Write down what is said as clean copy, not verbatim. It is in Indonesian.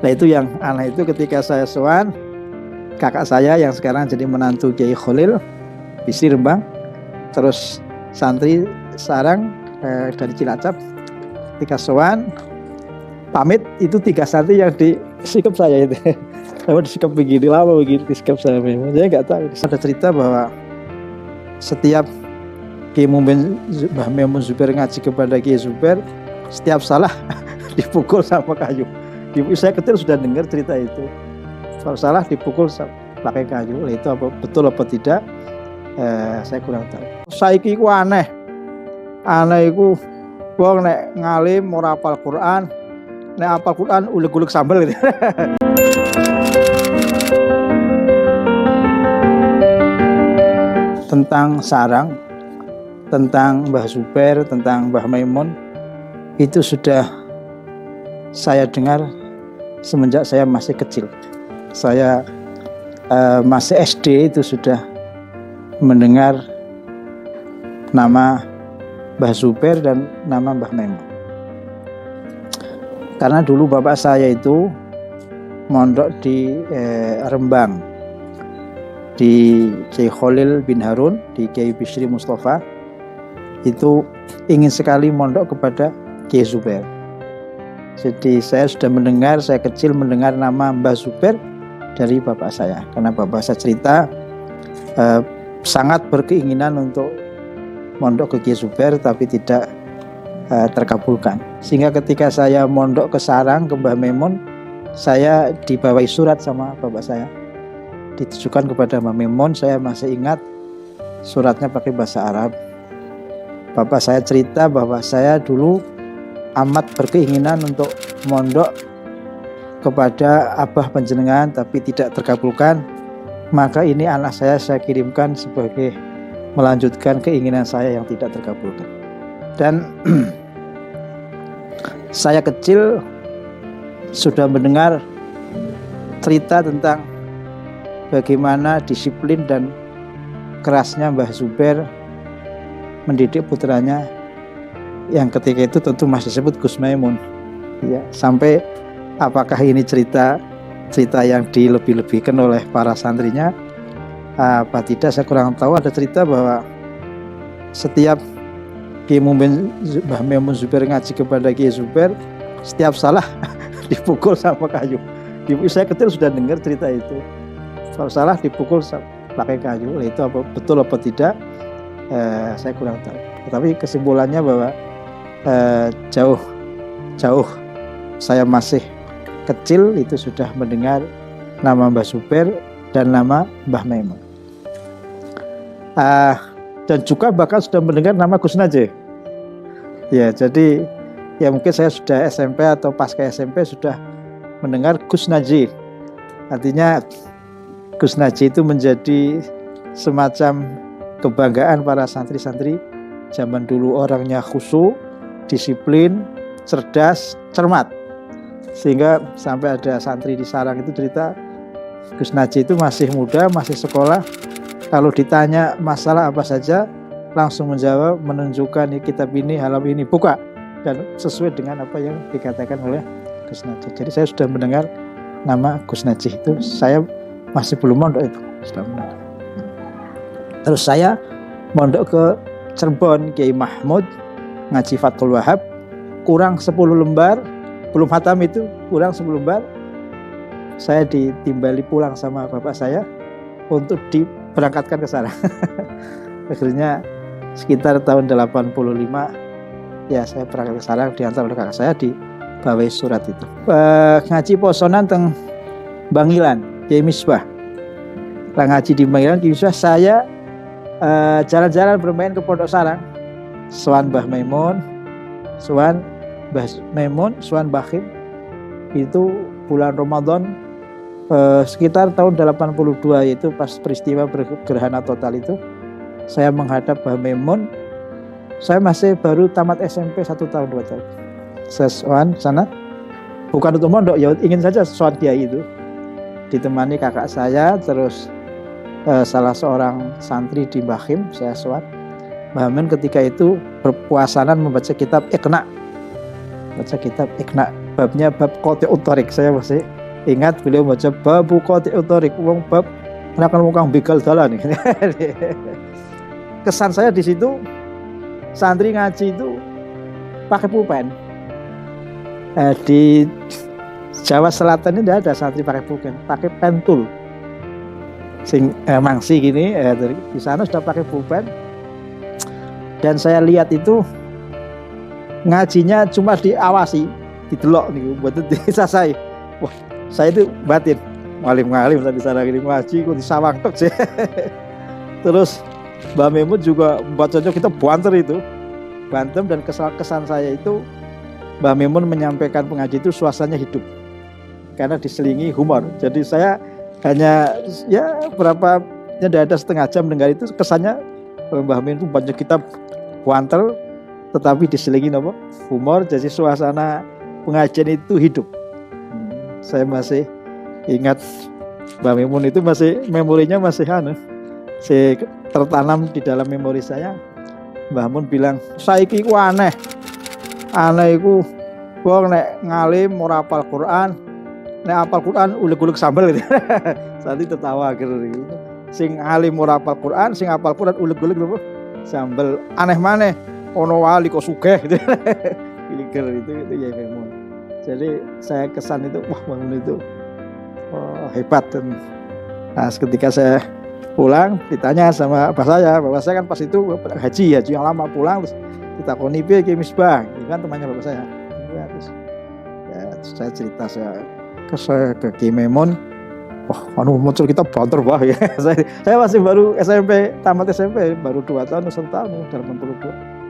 Nah itu yang aneh itu ketika saya sowan, kakak saya yang sekarang jadi menantu Kiai Khalil Bisri Rembang, terus santri sarang dari Cilacap, ketika sowan pamit itu 3 santri yang disikap saya itu. Kalau disikap begini lama begini disikap saya memang. Saya nggak tahu. Ada cerita bahwa setiap Kiai Mbah Memun Zubair ngaji kepada Kiai Zubair, setiap salah dipukul sama kayu. Saya kecil sudah dengar cerita itu. Kalau salah dipukul pakai kayu. Itu apa betul apa tidak? Saya kurang tahu. Saiki ku aneh. Aneh iku wong nek ngalim ora hafal Quran, nek hafal Quran uleg-uleg sambel gitu. Tentang sarang, tentang Mbah Zubair, tentang Mbah Maimun itu sudah saya dengar semenjak saya masih kecil. Saya masih SD itu sudah mendengar nama Mbah Zubair dan nama Mbah Maimun. Karena dulu bapak saya itu mondok di Rembang, di Kiai Khalil bin Harun, di Kiai Bisri Mustafa, itu ingin sekali mondok kepada Kiai Zubair. Jadi saya sudah mendengar, saya kecil mendengar nama Mbah Zubair dari bapak saya. Karena bapak saya cerita sangat berkeinginan untuk mondok ke Kiai Zubair tapi tidak terkabulkan. Sehingga ketika saya mondok ke sarang ke Mbah Maimun, saya dibawahi surat sama bapak saya. Ditujukan kepada Mbah Maimun, saya masih ingat suratnya pakai bahasa Arab. Bapak saya cerita bahwa saya dulu amat berkeinginan untuk mondok kepada Abah Panjenengan tapi tidak terkabulkan, maka ini anak saya kirimkan sebagai melanjutkan keinginan saya yang tidak terkabulkan. Dan saya kecil sudah mendengar cerita tentang bagaimana disiplin dan kerasnya Mbah Zubair mendidik putranya yang ketika itu tentu masih disebut Gus Maimun. Ya, sampai apakah ini cerita yang dilebih-lebihkan oleh para santrinya apa tidak saya kurang tahu. Ada cerita bahwa setiap Kiai Mbah Memun Zubair ngaji kepada Kiai Zubair, setiap salah dipukul sama kayu. Saya kecil sudah dengar cerita itu. Kalau salah dipukul pakai kayu. Itu apa betul apa tidak? Saya kurang tahu. Tapi kesimpulannya bahwa jauh saya masih kecil itu sudah mendengar nama Mbah Zubair dan nama Mbah Maimun. Dan juga bahkan sudah mendengar nama Gus Najih. Ya, jadi ya mungkin saya sudah SMP atau pasca SMP sudah mendengar Gus Najih. Artinya Gus Najih itu menjadi semacam kebanggaan para santri-santri zaman dulu. Orangnya khusyuk, disiplin, cerdas, cermat. Sehingga sampai ada santri di sarang itu cerita Gus Najih itu masih muda, masih sekolah. Kalau ditanya masalah apa saja langsung menjawab, menunjukkan kitab ini, halaman ini, buka, dan sesuai dengan apa yang dikatakan oleh Gus Najih. Jadi saya sudah mendengar nama Gus Najih itu, saya masih belum mondok itu sudah mendengar. Terus saya mondok ke Cirebon, Kiai Mahmud ngaji Fathul Wahab, kurang 10 lembar, belum khatam itu, kurang 10 lembar. Saya ditimbali pulang sama bapak saya untuk diberangkatkan ke sana. Akhirnya sekitar tahun 85 ya saya berangkat ke sana, diantar oleh kakak saya, dibawahi surat itu. Ngaji posonan teng Bangilan, Kiai Misbah. Lah ngaji di Bangilan Kiai Misbah, saya jalan-jalan bermain ke Pondok Sarang. Sowan Mbah Maimun, sowan Bakhim. Itu bulan Ramadan sekitar tahun 82, yaitu pas peristiwa gerhana total itu. Saya menghadap Mbah Maimun. Saya masih baru tamat SMP 1 tahun 2 tahun. Saya sowan sana bukan untuk mondok, ya ingin saja sowan kiai itu. Ditemani kakak saya, terus salah seorang santri di Bakhim, saya sowan. Mbah Maimun ketika itu berpuasanan membaca kitab Iqna. Baca kitab Iqna. babnya bab Qati'ut Thariq. Saya masih ingat beliau baca babu Qati'ut Thariq, wong bab anak wong kang begal dalan. Kesan saya di situ santri ngaji itu pakai pulpen. Di Jawa Selatan ini tidak ada santri pakai pulpen, pakai pentul. Sing mangsi gini, di sana sudah pakai pulpen. Dan saya lihat itu ngajinya cuma diawasi, didelok nih, buat disasai. Wah, saya itu batin, ngalim di sana gini ngaji, kok disawang tok sih. Terus Mbak Memun juga bacanya kita banter itu, bantem, dan kesan saya itu Mbak Memun menyampaikan pengaji itu suasananya hidup, karena diselingi humor. Jadi saya hanya ya tidak ada setengah jam dengar itu, kesannya Mbah Min itu banyak kitab wanter tetapi diselingi humor, jadi suasana pengajian itu hidup. Saya masih ingat Mbah Mimun itu, masih memorinya masih tertanam di dalam memori saya. Mbah Mun bilang, saiki ku aneh iku wong nek ngalim ora hafal Quran, nek hafal Quran uleg-uleg sambel gitu. Nanti tertawa gitu. Sing alim ora hafal Quran, sing hafal Quran uleg-uleg sambel. Aneh maneh ono wali kok sugih gitu. Pikir itu ya memang. Jadi saya kesan itu, wah Bangun itu hebat. Dan nah, ketika saya pulang ditanya sama bapak saya kan pas itu haji yang lama, pulang terus ditakoni piye Ki Misbah, itu kan temannya bapak saya. Ya, terus saya cerita saya ke Ki Memun. Wah, muncul kita banter wah ya. Saya masih baru SMP, tamat SMP baru 2 tahun, 1 tahun, 82.